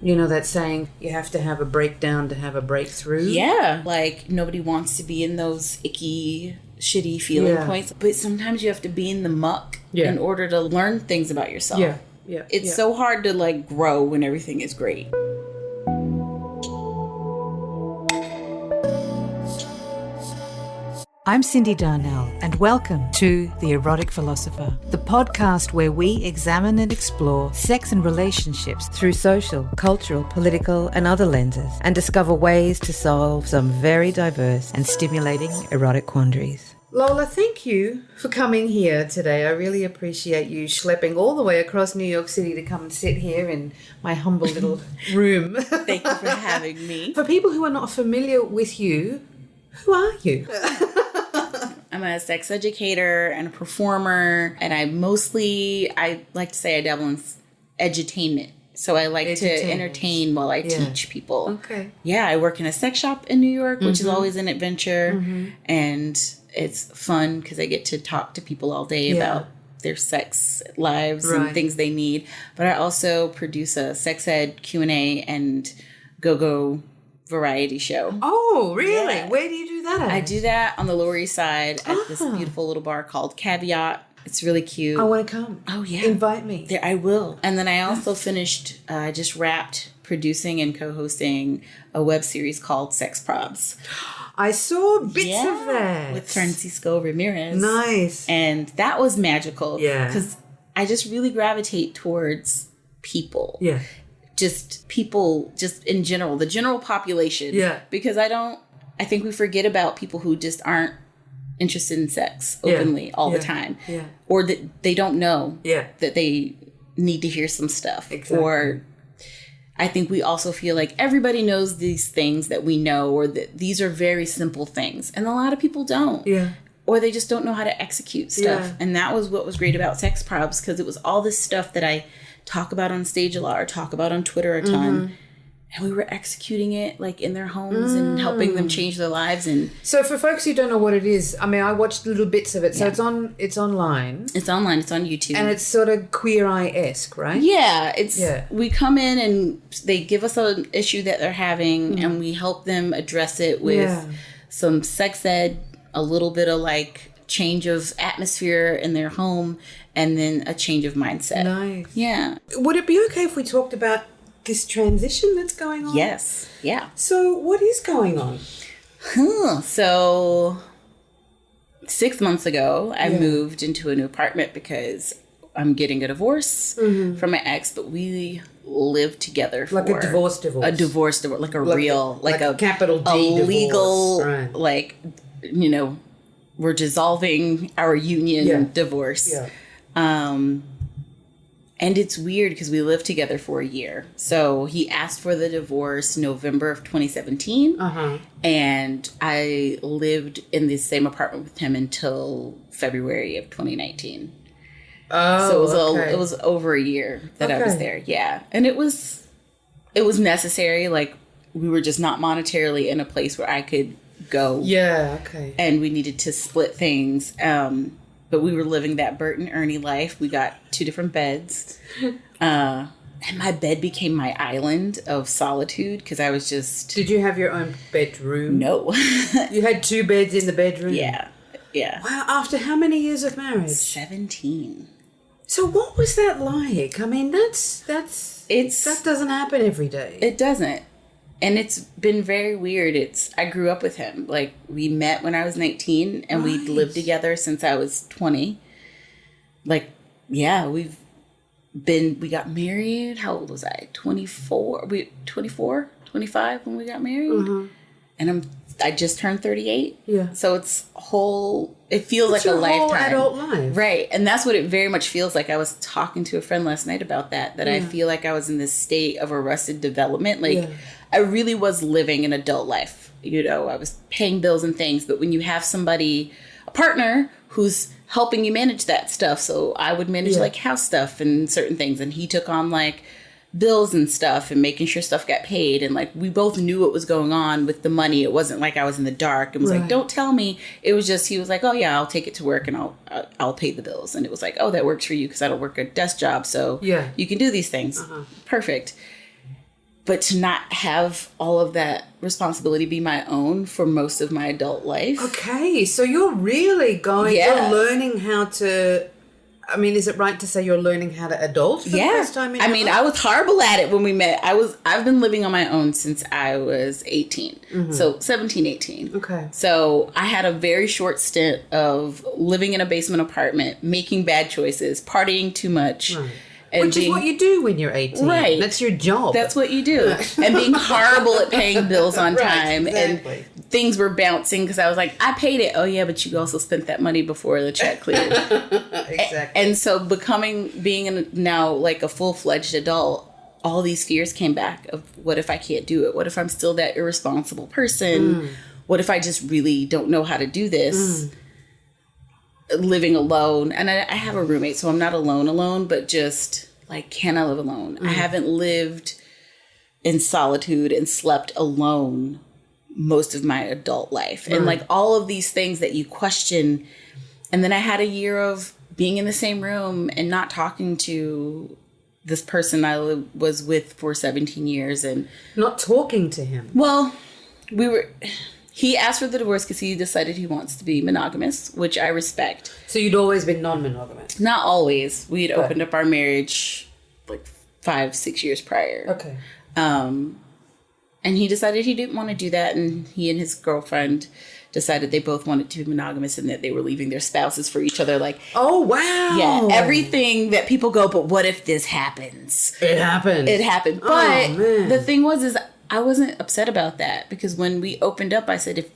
You know that saying, you have to have a breakdown to have a breakthrough? Yeah. Like, nobody wants to be in those icky, shitty feeling points. But sometimes you have to be in the muck in order to learn things about yourself. Yeah. Yeah. It's so hard to, like, grow when everything is great. I'm Cindy Darnell, and welcome to The Erotic Philosopher, the podcast where we examine and explore sex and relationships through social, cultural, political, and other lenses, and discover ways to solve some very diverse and stimulating erotic quandaries. Lola, thank you for coming here today. I really appreciate you schlepping all the way across New York City to come and sit here in my humble little room. Thank you for having me. For people who are not familiar with you, who are you? I'm a sex educator and a performer, and I like to say I dabble in edutainment. So I like to entertain while I teach people. Okay. Yeah, I work in a sex shop in New York, which is always an adventure, and it's fun because I get to talk to people all day about their sex lives and things they need. But I also produce a sex ed Q&A and go-go variety show. Oh, really? Yeah. Where do you do that at? I do that on the Lower East Side at this beautiful little bar called Caveat. It's really cute. I want to come. Oh, yeah. Invite me. There, I will. And then I also finished, just wrapped producing and co-hosting a web series called Sex Probs. I saw bits of that. With Francisco Ramirez. Nice. And that was magical. Yeah. Because I just really gravitate towards people. Yeah. Just people, just in general, the general population. Yeah. Because I think we forget about people who just aren't interested in sex openly all the time. Yeah. Or that they don't know that they need to hear some stuff. Exactly. Or I think we also feel like everybody knows these things that we know, or that these are very simple things. And a lot of people don't. Yeah. Or they just don't know how to execute stuff. Yeah. And that was what was great about Sex Probs, because it was all this stuff that I talk about on stage a lot or talk about on Twitter a ton. And we were executing it like in their homes and helping them change their lives. And so for folks who don't know what it is, I mean, I watched little bits of it. So it's online. It's online. It's on YouTube. And it's sort of Queer Eye-esque, right? Yeah. We come in and they give us an issue that they're having and we help them address it with some sex ed, a little bit of like change of atmosphere in their home, and then a change of mindset. Nice. Yeah. Would it be okay if we talked about this transition that's going on? Yes. Yeah. So what is going on? So 6 months ago, I moved into a new apartment because I'm getting a divorce from my ex, but we lived together for... Like a divorce. A divorce, like a real... Like a capital D a divorce. Legal, like, you know, we're dissolving our union divorce. Yeah. And it's weird because we lived together for a year. So he asked for the divorce November of 2017. And I lived in the same apartment with him until February of 2019. Oh, so it was over a year that I was there. Yeah. And it was necessary. Like, we were just not monetarily in a place where I could go. Yeah, okay. And we needed to split things. But we were living that Bert and Ernie life. We got 2 different beds. And my bed became my island of solitude because I was just... Did you have your own bedroom? No. You had 2 beds in the bedroom? Yeah. Yeah. Wow. After how many years of marriage? 17. So what was that like? I mean, that doesn't happen every day. It doesn't. And it's been very weird. I grew up with him. Like, we met when I was 19 and we'd lived together since I was 20. Like, yeah, we got married. How old was I? 24? 25 when we got married. And I just turned 38. Yeah. So it feels like a lifetime. Whole adult life. Right. And that's what it very much feels like. I was talking to a friend last night about that I feel like I was in this state of arrested development. Like, I really was living an adult life. You know, I was paying bills and things. But when you have a partner who's helping you manage that stuff. So I would manage like house stuff and certain things. And he took on like bills and stuff and making sure stuff got paid. And like, we both knew what was going on with the money. It wasn't like I was in the dark and was like, don't tell me. It was just, he was like, oh yeah, I'll take it to work and I'll pay the bills. And it was like, oh, that works for you because I don't work a desk job. So you can do these things. Perfect. but to not have all of that responsibility be my own for most of my adult life. Okay, so you're really you're learning how to, I mean, is it right to say you're learning how to adult for the first time in your life? I was horrible at it when we met. I've been living on my own since I was 18. So 17, 18. Okay. So I had a very short stint of living in a basement apartment, making bad choices, partying too much. Right. Which is what you do when you're 18. Right. That's your job. That's what you do. And being horrible at paying bills on time. Exactly. And things were bouncing because I was like, I paid it. Oh, yeah, but you also spent that money before the check cleared. Exactly. And so being now like a full-fledged adult, all these fears came back of what if I can't do it? What if I'm still that irresponsible person? What if I just really don't know how to do this? Living alone, and I have a roommate, so I'm not alone, but just like, can I live alone? I haven't lived in solitude and slept alone most of my adult life. And like all of these things that you question. And then I had a year of being in the same room and not talking to this person I was with for 17 years. And not talking to him. Well, he asked for the divorce because he decided he wants to be monogamous, which I respect. So you'd always been non-monogamous? Not always. We'd opened up our marriage like 5-6 years prior. Okay. And he decided he didn't want to do that. And he and his girlfriend decided they both wanted to be monogamous and that they were leaving their spouses for each other. Like, oh, wow. Yeah, everything that people go, but what if this happens? It happened. It happened. But the thing was I wasn't upset about that because when we opened up, I said, if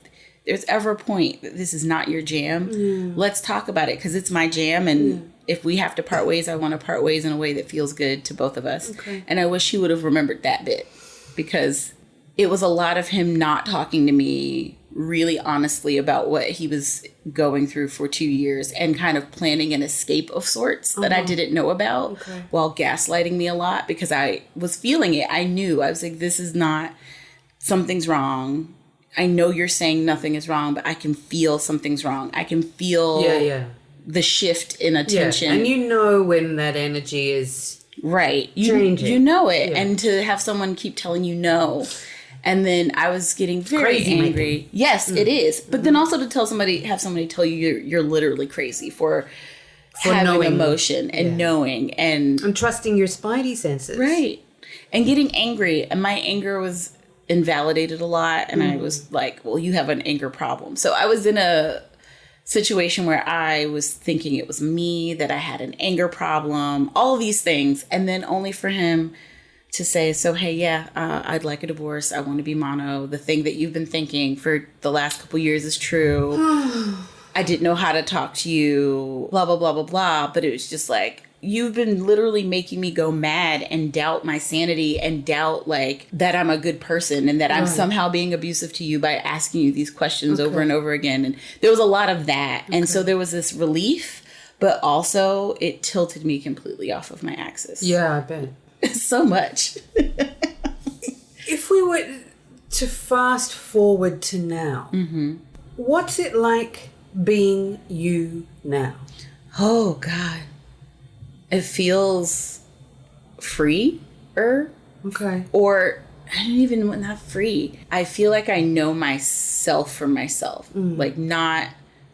there's ever a point that this is not your jam, let's talk about it because it's my jam. And if we have to part ways, I want to part ways in a way that feels good to both of us. Okay. And I wish he would have remembered that bit because it was a lot of him not talking to me really honestly about what he was going through for 2 years and kind of planning an escape of sorts that I didn't know about while gaslighting me a lot because I was feeling it. I knew. I was like, this is not, something's wrong. I know you're saying nothing is wrong, but I can feel something's wrong. I can feel the shift in attention. Yeah. And you know when that energy is changing. You know it. Yeah. And to have someone keep telling you no. And then I was getting very angry. Making. Yes, it is. But then also to have somebody tell you you're literally crazy for having knowing. Emotion and knowing and trusting your spidey senses. Right. And getting angry. And my anger was invalidated a lot. And I was like, well, you have an anger problem. So I was in a situation where I was thinking it was me, that I had an anger problem, all these things. And then only for him to say, so, hey, I'd like a divorce. I want to be mono. The thing that you've been thinking for the last couple years is true. I didn't know how to talk to you, blah, blah, blah, blah, blah. But it was just like, you've been literally making me go mad and doubt my sanity and doubt like that I'm a good person and that I'm somehow being abusive to you by asking you these questions over and over again. And there was a lot of that. And so there was this relief, but also it tilted me completely off of my axis. Yeah, I bet. So much. If we were to fast forward to now, what's it like being you now? Oh, God. It feels freer. Okay. Or I don't even, not free. I feel like I know myself for myself. Like not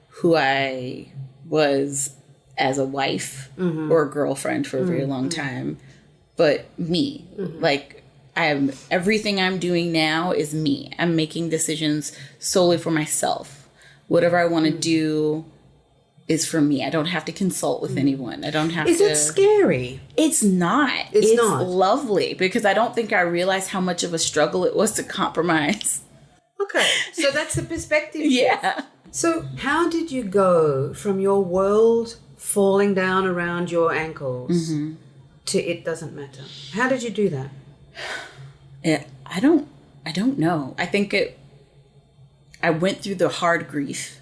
who I was as a wife or a girlfriend for a very long time. But me, like everything I'm doing now is me. I'm making decisions solely for myself. Whatever I want to do is for me. I don't have to consult with anyone. I don't have to. Is it scary? It's not. It's not. Lovely because I don't think I realized how much of a struggle it was to compromise. Okay. So that's the perspective. Yeah. So how did you go from your world falling down around your ankles to it doesn't matter? How did you do that? I don't know. I think I went through the hard grief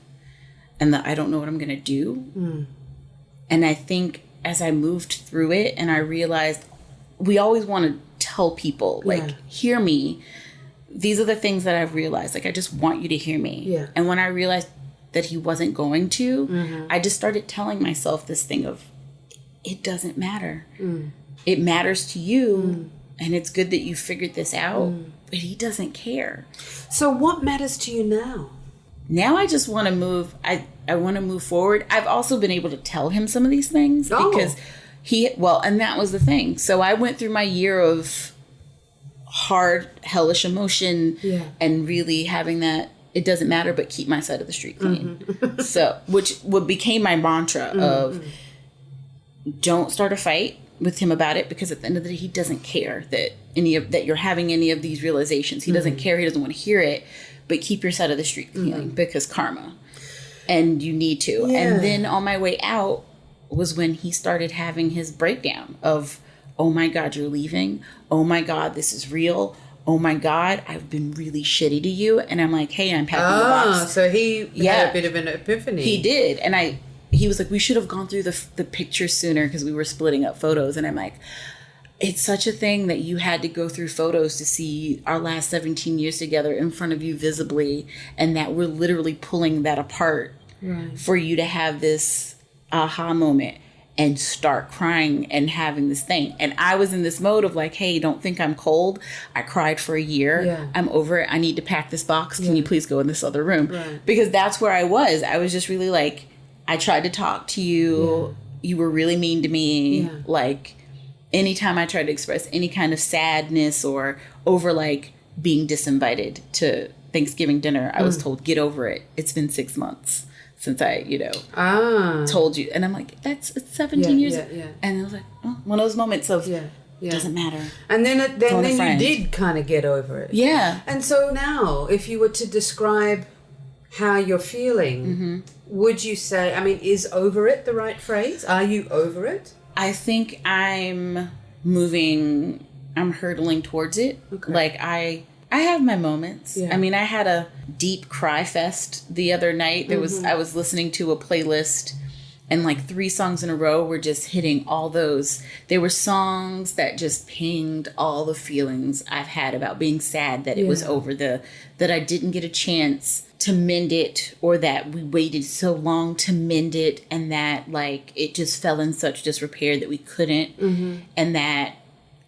and the I don't know what I'm going to do. And I think as I moved through it and I realized we always want to tell people, like, hear me. These are the things that I've realized. Like, I just want you to hear me. Yeah. And when I realized that he wasn't going to, I just started telling myself this thing of, it doesn't matter. It matters to you, And it's good that you figured this out, but he doesn't care. So what matters to you now? Now I just want to move. I want to move forward. I've also been able to tell him some of these things because and that was the thing. So I went through my year of hard, hellish emotion and really having that, it doesn't matter, but keep my side of the street clean. So, what became my mantra of don't start a fight with him about it, because at the end of the day, he doesn't care that you're having any of these realizations. He doesn't care. He doesn't want to hear it, but keep your side of the street clean because karma, and you need to. Yeah. And then on my way out was when he started having his breakdown of, oh my God, you're leaving. Oh my God, this is real. Oh my God, I've been really shitty to you. And I'm like, hey, I'm packing the box. So he had a bit of an epiphany. He did. And he was like, we should have gone through the pictures sooner because we were splitting up photos. And I'm like, it's such a thing that you had to go through photos to see our last 17 years together in front of you visibly, and that we're literally pulling that apart for you to have this aha moment and start crying and having this thing. And I was in this mode of like, hey, don't think I'm cold. I cried for a year. Yeah. I'm over it. I need to pack this box. Can you please go in this other room? Right. Because that's where I was. I was just really like, I tried to talk to you. Yeah. You were really mean to me. Yeah. Like, anytime I tried to express any kind of sadness or over like being disinvited to Thanksgiving dinner, I was told, get over it. It's been 6 months since I, told you. And I'm like, it's 17 years. Yeah. And I was like, oh, one of those moments of, doesn't matter. And then you did kind of get over it. Yeah. And so now, if you were to describe how you're feeling, would you say, is over it the right phrase? Are you over it? I think I'm hurtling towards it. Okay. Like I have my moments. Yeah. I had a deep cry fest the other night. I was listening to a playlist, and like 3 songs in a row were just hitting all those. They were songs that just pinged all the feelings I've had about being sad that it was over, that I didn't get a chance to mend it, or that we waited so long to mend it, and that like it just fell in such disrepair that we couldn't, and that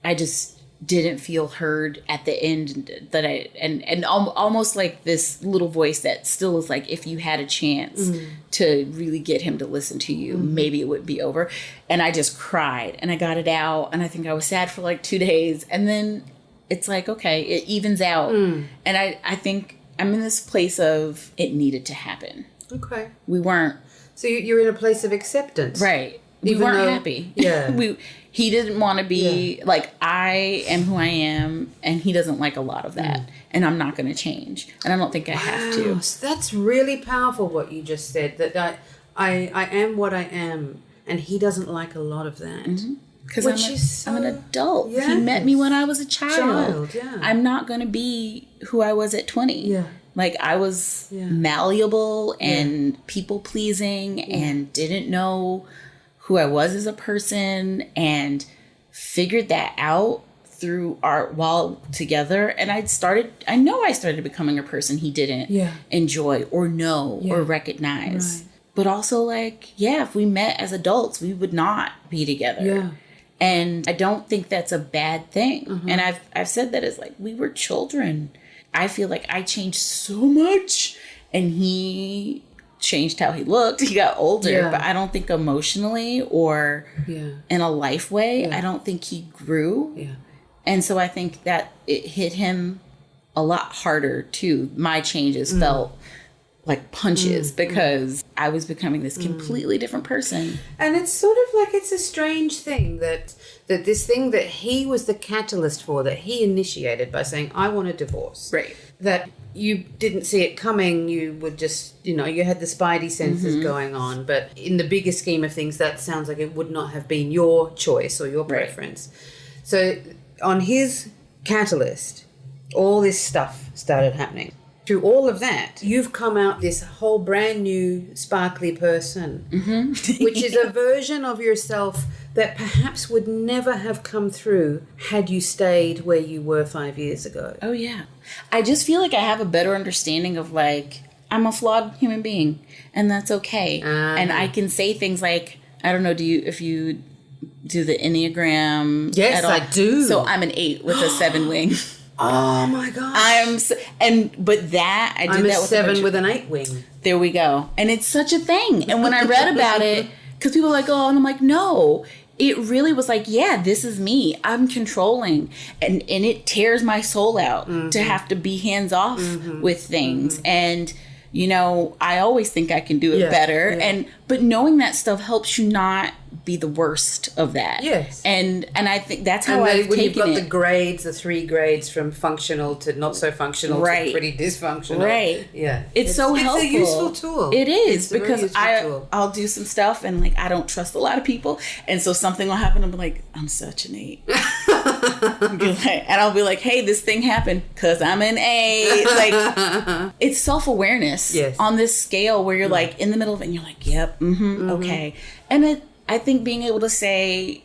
I just didn't feel heard at the end, that almost like this little voice that still is like, if you had a chance to really get him to listen to you, maybe it would be over. And I just cried and I got it out, and I think I was sad for like 2 days, and then it's like, okay, it evens out. And I think I'm in this place of it needed to happen. Okay. We weren't. So you're in a place of acceptance. Right. We weren't happy. Yeah. He didn't want to be like, I am who I am, and he doesn't like a lot of that. And I'm not going to change. And I don't think I have to. So that's really powerful what you just said, that I am what I am, and he doesn't like a lot of that. Because I'm an adult. Yes. He met me when I was a child. I'm not going to be who I was at 20. Yeah. Like, I was malleable and people-pleasing and didn't know who I was as a person, and figured that out through art while together. And I started becoming a person he didn't enjoy or know or recognize. Right. But also like, if we met as adults, we would not be together. Yeah. And I don't think that's a bad thing. And I've said that as like, we were children. I feel like I changed so much, and he changed how he looked. He got older, but I don't think emotionally or in a life way, I don't think he grew. Yeah. And so I think that it hit him a lot harder too. My changes felt like punches because I was becoming this completely different person. And it's sort of like, it's a strange thing that this thing that he was the catalyst for, that he initiated by saying, I want a divorce. Right. That you didn't see it coming. You were just, you had the spidey senses going on. But in the bigger scheme of things, that sounds like it would not have been your choice or your preference. Right. So on his catalyst, all this stuff started happening. Through all of that, you've come out this whole brand new sparkly person, which is a version of yourself that perhaps would never have come through had you stayed where you were 5 years ago. Oh, yeah. I just feel like I have a better understanding of like, I'm a flawed human being, and that's okay. And I can say things like, I don't know, if you do the Enneagram. Yes, I do. So I'm an 8 with a 7 wing. Oh my gosh. I'm a 7 with an 8 wing. There we go. And it's such a thing. And when I read about it, because people are like, oh, and I'm like, no. It really was like, yeah, this is me. I'm controlling. And it tears my soul out to have to be hands off with things. And, you know, I always think I can do it better. Yeah. But knowing that stuff helps you not be the worst of that. Yes. And I think that's how I've taken it. When you've got the grades, the 3 grades from functional to not so functional to pretty dysfunctional. Right. Yeah. It's so helpful. It's a useful tool. It is, because I'll do some stuff and like I don't trust a lot of people. And so something will happen and I'll be like, I'm such an 8. And I'll be like, hey, this thing happened because I'm an 8. Like, it's self-awareness on this scale where you're like in the middle of it and you're like, yep, okay. And I think being able to say,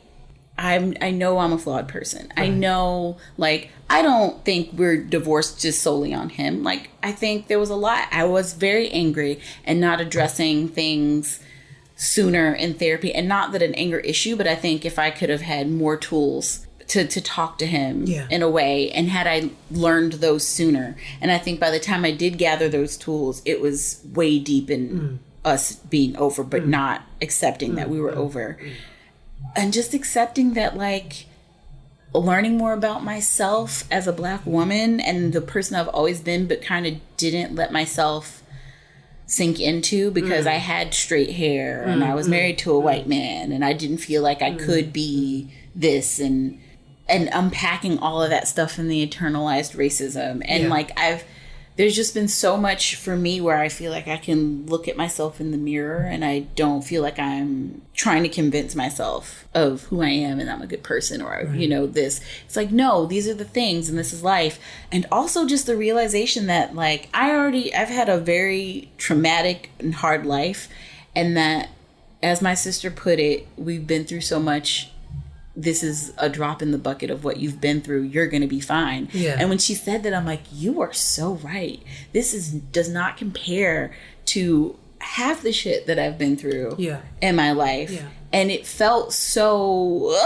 I know I'm a flawed person. Right. I know, like, I don't think we're divorced just solely on him. Like, I think there was a lot. I was very angry and not addressing things sooner in therapy. And not that an anger issue, but I think if I could have had more tools to talk to him in a way, and had I learned those sooner. And I think by the time I did gather those tools, it was way deep in us being over, but not accepting that we were over. And just accepting that, like, learning more about myself as a Black woman and the person I've always been, but kind of didn't let myself sink into because I had straight hair and I was married to a white man and I didn't feel like I could be this, and unpacking all of that stuff in the internalized racism. And like, there's just been so much for me where I feel like I can look at myself in the mirror and I don't feel like I'm trying to convince myself of who I am and I'm a good person or, you know, this. It's like, no, these are the things and this is life. And also just the realization that, like, I've had a very traumatic and hard life, and that, as my sister put it, we've been through so much. This is a drop in the bucket of what you've been through. You're going to be fine. Yeah. And when she said that, I'm like, you are so right. This does not compare to half the shit that I've been through in my life. Yeah. And it felt so,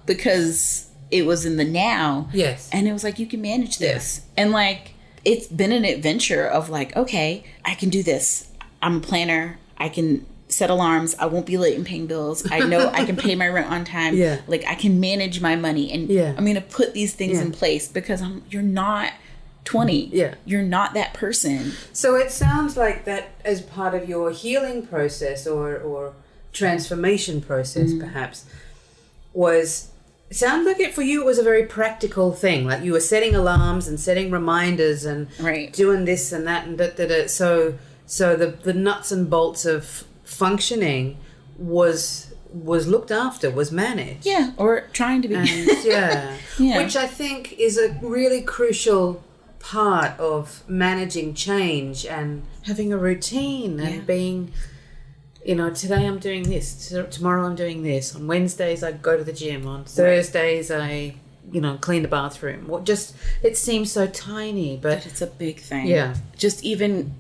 because it was in the now. Yes. And it was like, you can manage this. Yeah. And like, it's been an adventure of like, okay, I can do this. I'm a planner. I can set alarms. I won't be late in paying bills. I know I can pay my rent on time. Yeah. Like, I can manage my money, and I'm going to put these things in place because you're not 20. Yeah. You're not that person. So it sounds like that as part of your healing process or transformation process, perhaps, it sounds like it for you, it was a very practical thing. Like, you were setting alarms and setting reminders and doing this and that and that. So the nuts and bolts of functioning was looked after, was managed. Yeah, or trying to be. And, which I think is a really crucial part of managing change and having a routine and being, you know, today I'm doing this, tomorrow I'm doing this, on Wednesdays I go to the gym, on Thursdays I, you know, clean the bathroom. It seems so tiny, but it's a big thing. Yeah. Just even,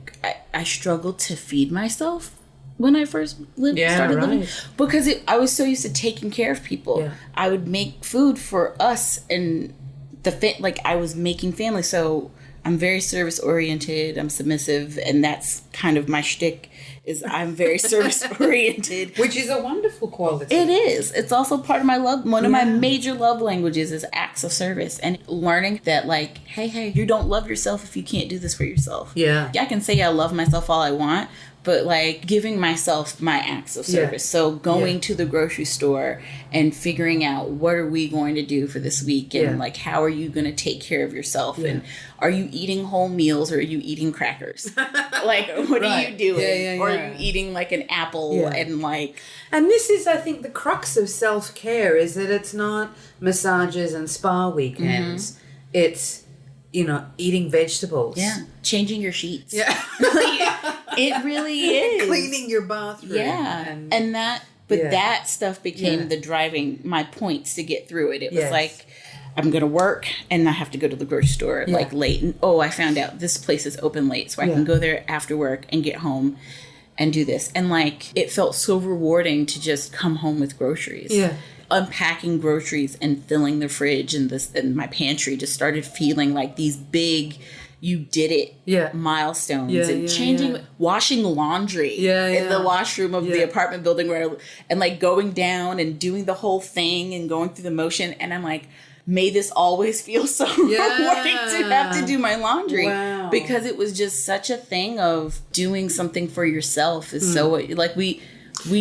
I struggled to feed myself when I first started living, because I was so used to taking care of people. Yeah. I would make food for us and I was making family. So I'm very service oriented. I'm submissive, and that's kind of my shtick. Is I'm very service oriented, which is a wonderful quality. It is. It's also part of my love. One of my major love languages is acts of service, and learning that, like, hey, you don't love yourself if you can't do this for yourself. Yeah, I can say I love myself all I want, but like giving myself my acts of service. So going to the grocery store and figuring out, what are we going to do for this week? And like, how are you going to take care of yourself? And are you eating whole meals, or are you eating crackers? Like, what are you doing? Or are you eating like an apple and like... And this is, I think, the crux of self-care, is that it's not massages and spa weekends. Mm-hmm. It's, you know, eating vegetables. Yeah. Changing your sheets. Yeah. It really is. Cleaning your bathroom. Yeah. And that, but that stuff became the driving, my points to get through it. It was like, I'm going to work and I have to go to the grocery store like late. And I found out this place is open late, so I can go there after work and get home and do this. And like, it felt so rewarding to just come home with groceries. Yeah. unpacking groceries and filling the fridge and my pantry just started feeling like these big, you did it milestones, and changing, washing laundry in the washroom of the apartment building and like going down and doing the whole thing and going through the motion. And I'm like, may this always feel so rewarding to have to do my laundry. Wow. Because it was just such a thing of doing something for yourself is so like we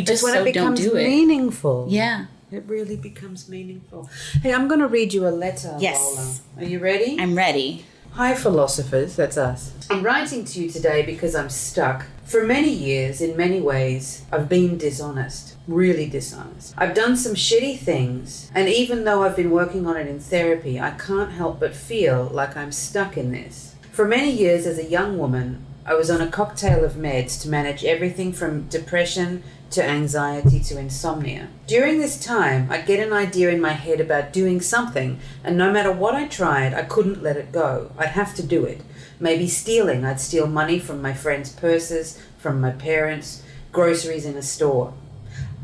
just so don't do it. It becomes meaningful. Yeah. It really becomes meaningful. Hey, I'm going to read you a letter, yes. Lola. Are you ready? I'm ready. Hi, philosophers. That's us. I'm writing to you today because I'm stuck. For many years, in many ways, I've been dishonest. Really dishonest. I've done some shitty things, and even though I've been working on it in therapy, I can't help but feel like I'm stuck in this. For many years as a young woman, I was on a cocktail of meds to manage everything from depression to anxiety to insomnia. During this time, I'd get an idea in my head about doing something, and no matter what I tried, I couldn't let it go. I'd have to do it. Maybe stealing. I'd steal money from my friends' purses, from my parents, groceries in a store.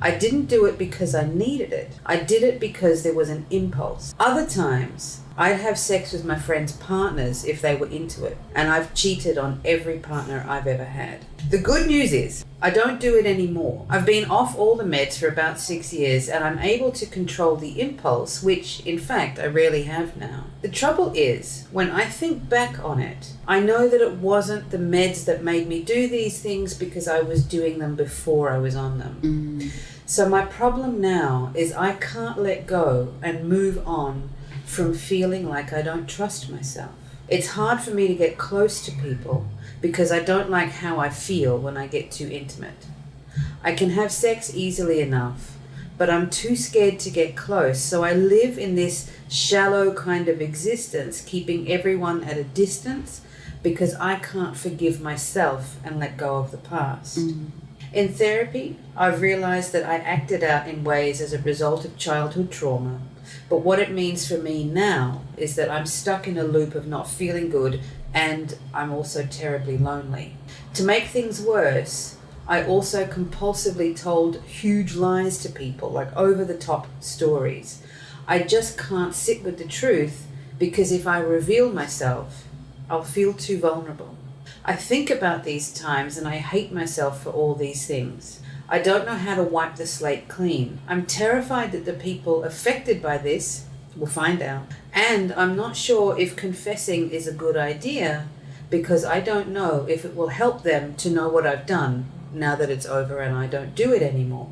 I didn't do it because I needed it. I did it because there was an impulse. Other times, I'd have sex with my friends' partners if they were into it, and I've cheated on every partner I've ever had. The good news is, I don't do it anymore. I've been off all the meds for about 6 years, and I'm able to control the impulse, which, in fact, I rarely have now. The trouble is, when I think back on it, I know that it wasn't the meds that made me do these things because I was doing them before I was on them. So my problem now is I can't let go and move on from feeling like I don't trust myself. It's hard for me to get close to people because I don't like how I feel when I get too intimate. I can have sex easily enough, but I'm too scared to get close, so I live in this shallow kind of existence, keeping everyone at a distance because I can't forgive myself and let go of the past. In therapy, I've realized that I acted out in ways as a result of childhood trauma. But what it means for me now is that I'm stuck in a loop of not feeling good, and I'm also terribly lonely. To make things worse, I also compulsively told huge lies to people, like over-the-top stories. I just can't sit with the truth because if I reveal myself, I'll feel too vulnerable. I think about these times and I hate myself for all these things. I don't know how to wipe the slate clean. I'm terrified that the people affected by this will find out. And I'm not sure if confessing is a good idea because I don't know if it will help them to know what I've done now that it's over and I don't do it anymore.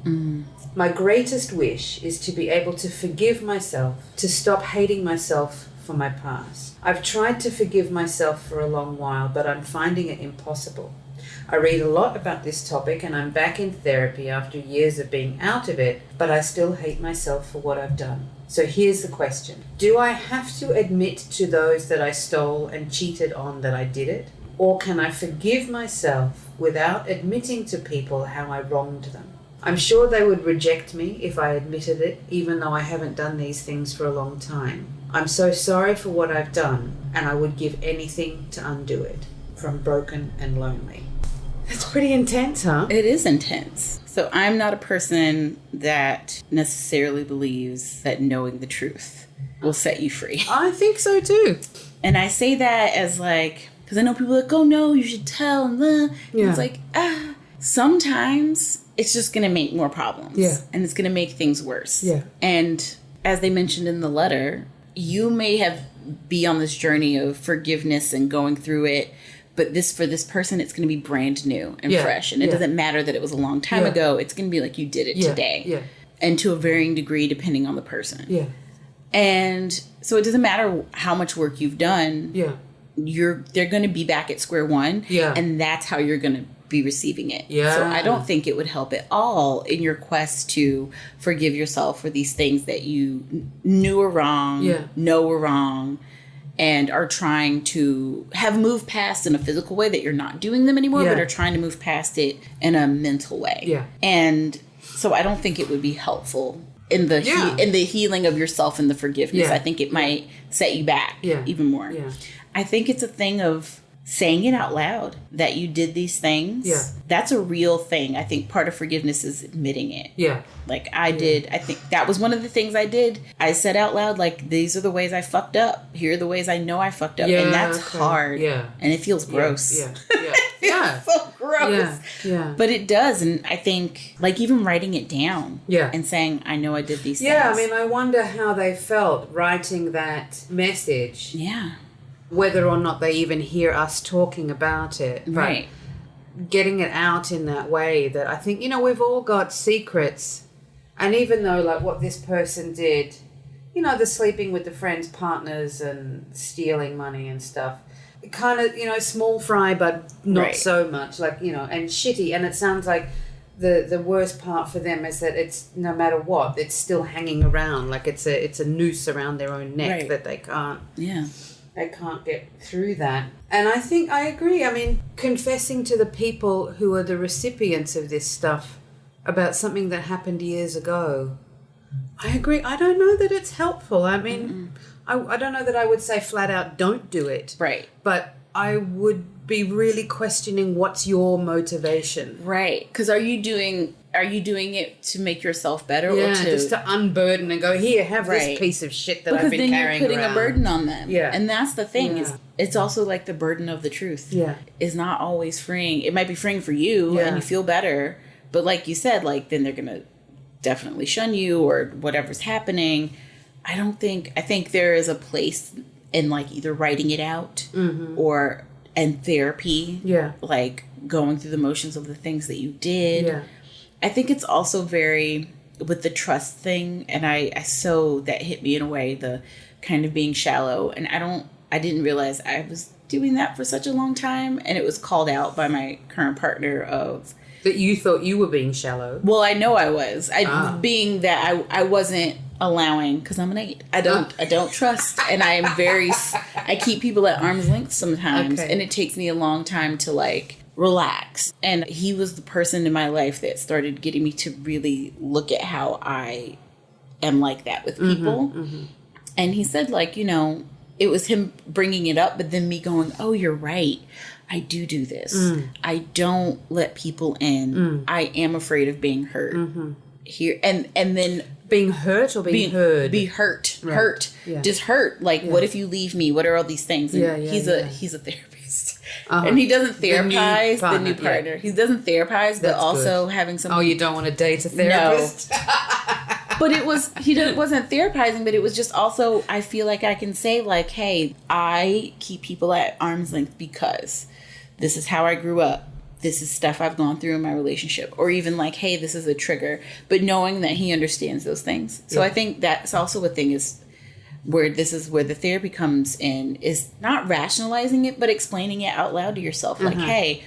My greatest wish is to be able to forgive myself, to stop hating myself for my past. I've tried to forgive myself for a long while, but I'm finding it impossible. I read a lot about this topic and I'm back in therapy after years of being out of it, but I still hate myself for what I've done. So here's the question. Do I have to admit to those that I stole and cheated on that I did it? Or can I forgive myself without admitting to people how I wronged them? I'm sure they would reject me if I admitted it, even though I haven't done these things for a long time. I'm so sorry for what I've done, and I would give anything to undo it. From Broken and Lonely. That's pretty intense, huh? It is intense. So I'm not a person that necessarily believes that knowing the truth will set you free. I think so too. And I say that as like, because I know people are like, oh no, you should tell. And it's like, sometimes it's just going to make more problems. Yeah. And it's going to make things worse. Yeah. And as they mentioned in the letter, you may be on this journey of forgiveness and going through it, but for this person, it's going to be brand new and fresh. And it doesn't matter that it was a long time ago. It's going to be like you did it today. Yeah. And to a varying degree, depending on the person. Yeah. And so it doesn't matter how much work you've done. Yeah. They're going to be back at square one. Yeah. And that's how you're going to be receiving it. Yeah. So I don't think it would help at all in your quest to forgive yourself for these things that you knew were wrong, know were wrong, and are trying to have moved past in a physical way that you're not doing them anymore, but are trying to move past it in a mental way. Yeah. And so I don't think it would be helpful in the in the healing of yourself and the forgiveness. I think it might set you back even more. Yeah. I think it's a thing of saying it out loud that you did these things. Yeah. That's a real thing. I think part of forgiveness is admitting it. Yeah. Like I think that was one of the things I did. I said out loud, like, these are the ways I fucked up. Here are the ways I know I fucked up. Yeah, and that's hard. Yeah. And it feels gross. Yeah. Yeah. It's so gross. Yeah. But it does. And I think, like, even writing it down. Yeah. And saying, I know I did these things. Yeah, I mean, I wonder how they felt writing that message. Yeah. Whether or not they even hear us talking about it. But Right. getting it out in that way, that I think, we've all got secrets. And even though, like, what this person did, the sleeping with the friends' partners and stealing money and stuff, kind of, small fry, but not so much, like, and shitty. And it sounds like the worst part for them is that it's, no matter what, it's still hanging around. Like it's a noose around their own neck that they can't. Yeah. They can't get through that. And I think I agree. I mean, confessing to the people who are the recipients of this stuff about something that happened years ago, I agree. I don't know that it's helpful. I mean, I don't know that I would say flat out don't do it. Right. But I would be really questioning what's your motivation. Right. Because are you doing it to make yourself better, or to just to unburden and go, here, have this piece of shit that I've been carrying around. Because then you're putting a burden on them. Yeah. And that's the thing, is it's also like the burden of the truth. Yeah. Is not always freeing. It might be freeing for you and you feel better, but like you said, like then they're going to definitely shun you or whatever's happening. I think there is a place in like either writing it out or and therapy. Yeah. Like going through the motions of the things that you did. Yeah. I think it's also very with the trust thing, and that hit me in a way, the kind of being shallow, and I didn't realize I was doing that for such a long time, and it was called out by my current partner of that you thought you were being shallow. Well, I know I was. Being that I wasn't allowing, because I'm an 8. I don't trust, and I am I keep people at arm's length sometimes, and it takes me a long time to like relax. And he was the person in my life that started getting me to really look at how I am like that with people. And he said, like, it was him bringing it up, but then me going, oh, you're right. I do this. I don't let people in. I am afraid of being hurt. Here and then being hurt or being heard? Be hurt. Right. Hurt. Yeah. Just hurt. Like, what if you leave me? What are all these things? And he's a therapist. And he doesn't therapize the new partner. He doesn't therapize, but also having some. Oh, you don't want to date a therapist? No. But wasn't therapizing, but it was just also, I feel like I can say, like, hey, I keep people at arm's length because this is how I grew up. This is stuff I've gone through in my relationship. Or even like, hey, this is a trigger. But knowing that he understands those things. So I think that's also a thing, is where the therapy comes in, is not rationalizing it, but explaining it out loud to yourself. Like, hey,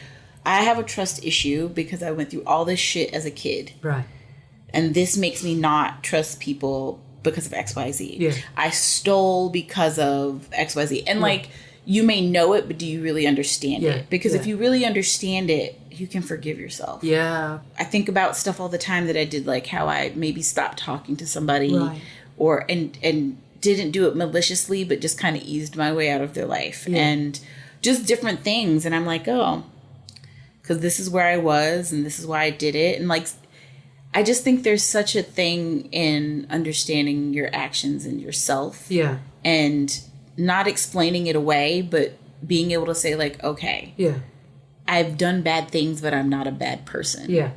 I have a trust issue because I went through all this shit as a kid. Right. And this makes me not trust people because of XYZ. Yeah. I stole because of XYZ. And like, you may know it, but do you really understand it? Because if you really understand it, you can forgive yourself. Yeah. I think about stuff all the time that I did, like how I maybe stopped talking to somebody or and didn't do it maliciously, but just kind of eased my way out of their life and just different things. And I'm like, oh, because this is where I was and this is why I did it. And like, I just think there's such a thing in understanding your actions and yourself. Yeah. And not explaining it away, but being able to say like, okay, I've done bad things, but I'm not a bad person. Yeah.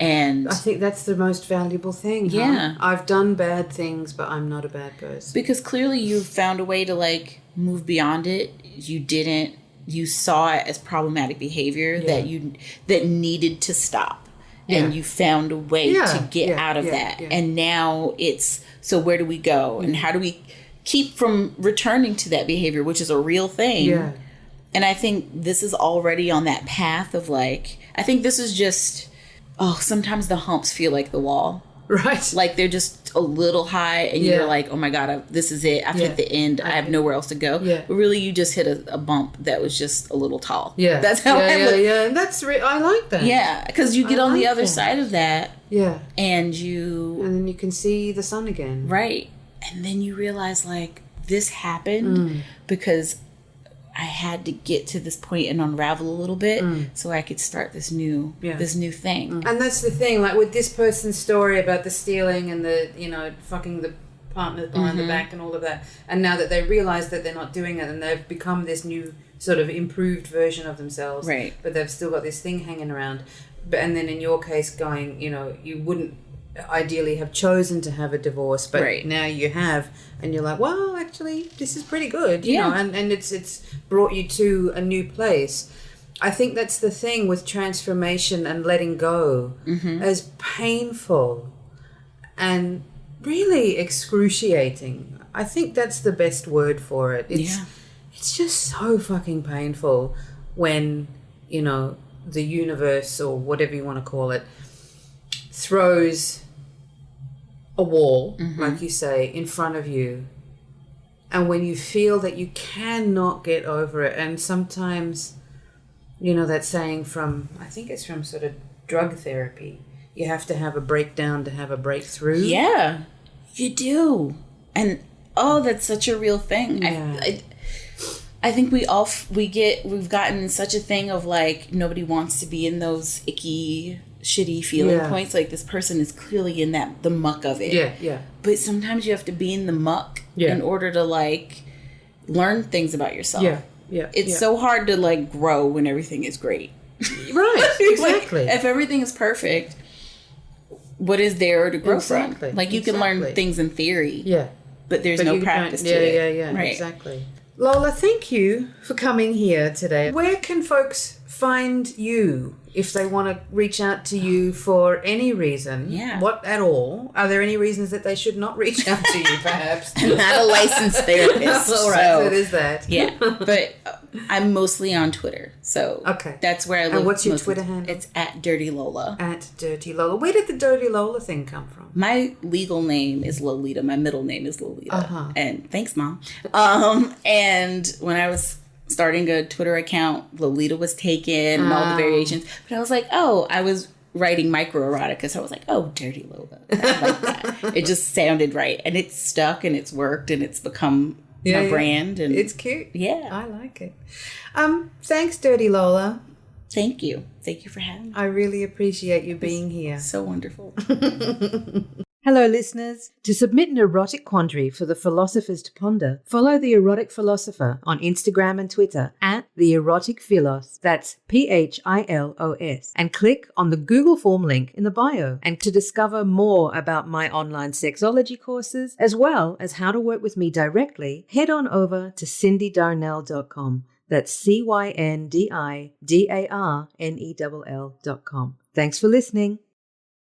And I think that's the most valuable thing. Yeah. Huh? I've done bad things, but I'm not a bad person. Because clearly you've found a way to like move beyond it. You saw it as problematic behavior that needed to stop. Yeah. And you found a way to get out of that. Yeah. And now so where do we go? And how do we keep from returning to that behavior, which is a real thing? Yeah. And I think this is already on that path of like, I think this is just, sometimes the humps feel like the wall. Right. Like they're just a little high and you're like, oh my God, this is it. I've hit the end. I have nowhere else to go. Yeah. But really you just hit a bump that was just a little tall. Yeah. That's how I look. Yeah. And that's I like that. Yeah. Because you get on the other side of that. Yeah. And then you can see the sun again. Right. And then you realize like this happened because I had to get to this point and unravel a little bit so I could start this new thing. And that's the thing, like with this person's story about the stealing and the, you know, fucking the partner behind the back and all of that. And now that they realize that they're not doing it and they've become this new sort of improved version of themselves. Right. But they've still got this thing hanging around. But and then in your case going, you know, you wouldn't ideally have chosen to have a divorce, but now you have, and you're like, well, actually, this is pretty good, you know, and it's brought you to a new place. I think that's the thing with transformation and letting go, as painful and really excruciating. I think that's the best word for it. It's just so fucking painful when, you know, the universe or whatever you want to call it throws a wall, like you say, in front of you. And when you feel that you cannot get over it, and sometimes, you know, that saying from, I think it's from sort of drug therapy, you have to have a breakdown to have a breakthrough. Yeah, you do. And, that's such a real thing. Yeah. I think we've gotten such a thing of like, nobody wants to be in those icky, shitty feeling points. Like this person is clearly in the muck of it. Yeah. But sometimes you have to be in the muck in order to like learn things about yourself. Yeah. It's so hard to like grow when everything is great. Right. Exactly. Like, if everything is perfect, what is there to grow from? Like you can learn things in theory. Yeah. But there's no practice to it. Yeah. Right. Exactly. Lola, thank you for coming here today. Where can folks find you if they want to reach out to you for any reason? Yeah. What at all? Are there any reasons that they should not reach out to you, perhaps? I'm not a licensed therapist. All right, so it is that. Yeah, but I'm mostly on Twitter. So that's where I live. And what's your Twitter handle? It's at Dirty Lola. At Dirty Lola. Where did the Dirty Lola thing come from? My legal name is Lolita. My middle name is Lolita. And thanks, Mom. And when I was starting a Twitter account, Lolita was taken and all the variations. But I was like, I was writing microerotica, so I was like, Dirty Lola. I like that. It just sounded right. And it's stuck and it's worked and it's become my brand. And it's cute. Yeah. I like it. Thanks, Dirty Lola. Thank you. Thank you for having me. I really appreciate you being here. So wonderful. Hello, listeners. To submit an erotic quandary for the philosophers to ponder, follow the Erotic Philosopher on Instagram and Twitter at The Erotic Philos. That's PHILOS. And click on the Google form link in the bio. And to discover more about my online sexology courses, as well as how to work with me directly, head on over to cindydarnell.com. That's CYNDIDARNELL.com. Thanks for listening.